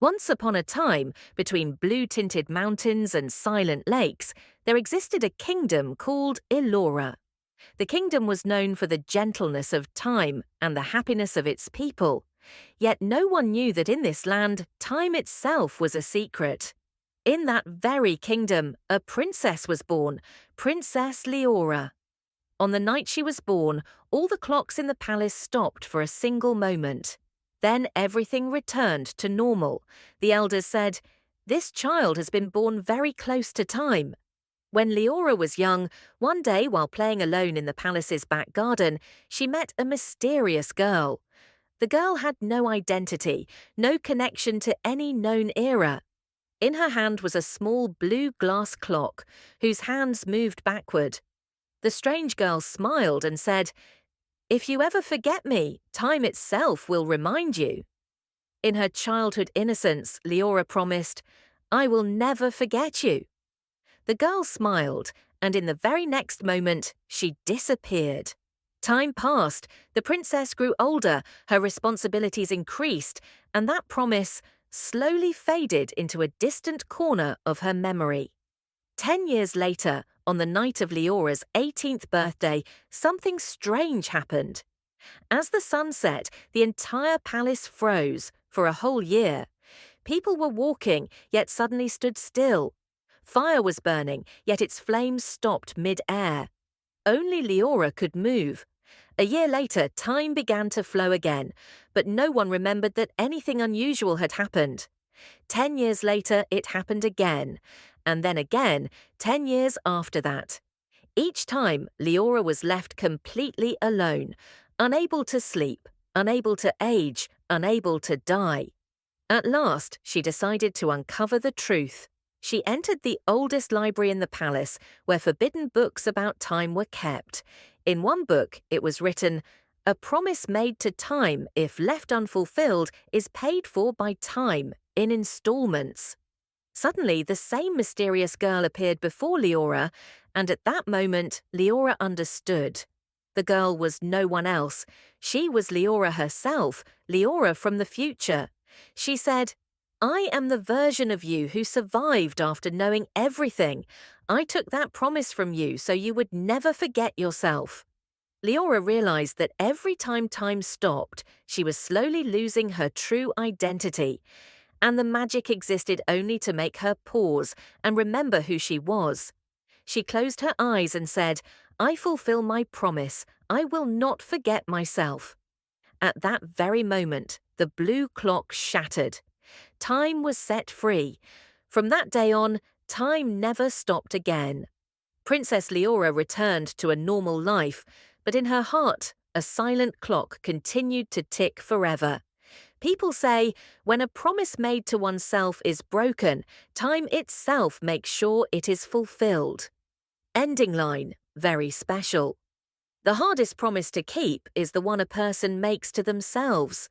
Once upon a time, between blue-tinted mountains and silent lakes, there existed a kingdom called Elora. The kingdom was known for the gentleness of time and the happiness of its people. Yet no one knew that in this land, time itself was a secret. In that very kingdom, a princess was born, Princess Liora. On the night she was born, all the clocks in the palace stopped for a single moment. Then everything returned to normal. The elders said, "This child has been born very close to time." When Liora was young, one day while playing alone in the palace's back garden, she met a mysterious girl. The girl had no identity, no connection to any known era. In her hand was a small blue glass clock, whose hands moved backward. The strange girl smiled and said, "If you ever forget me, time itself will remind you." In her childhood innocence, Liora promised, "I will never forget you." The girl smiled, and in the very next moment, she disappeared. Time passed, the princess grew older, her responsibilities increased, and that promise slowly faded into a distant corner of her memory. 10 years later, on the night of Liora's 18th birthday, something strange happened. As the sun set, the entire palace froze for a whole year. People were walking, yet suddenly stood still. Fire was burning, yet its flames stopped mid-air. Only Liora could move. A year later, time began to flow again, but no one remembered that anything unusual had happened. 10 years later, it happened again, and then again, 10 years after that. Each time, Liora was left completely alone, unable to sleep, unable to age, unable to die. At last, she decided to uncover the truth. She entered the oldest library in the palace, where forbidden books about time were kept. In one book, it was written, "A promise made to time, if left unfulfilled, is paid for by time, in installments." Suddenly, the same mysterious girl appeared before Liora, and at that moment, Liora understood. The girl was no one else. She was Liora herself, Liora from the future. She said, "I am the version of you who survived after knowing everything. I took that promise from you so you would never forget yourself." Liora realized that every time time stopped, she was slowly losing her true identity, and the magic existed only to make her pause and remember who she was. She closed her eyes and said, "I fulfill my promise. I will not forget myself." At that very moment, the blue clock shattered. Time was set free. From that day on, time never stopped again. Princess Liora returned to a normal life, but in her heart, a silent clock continued to tick forever. People say, when a promise made to oneself is broken, time itself makes sure it is fulfilled. Ending line, very special. The hardest promise to keep is the one a person makes to themselves.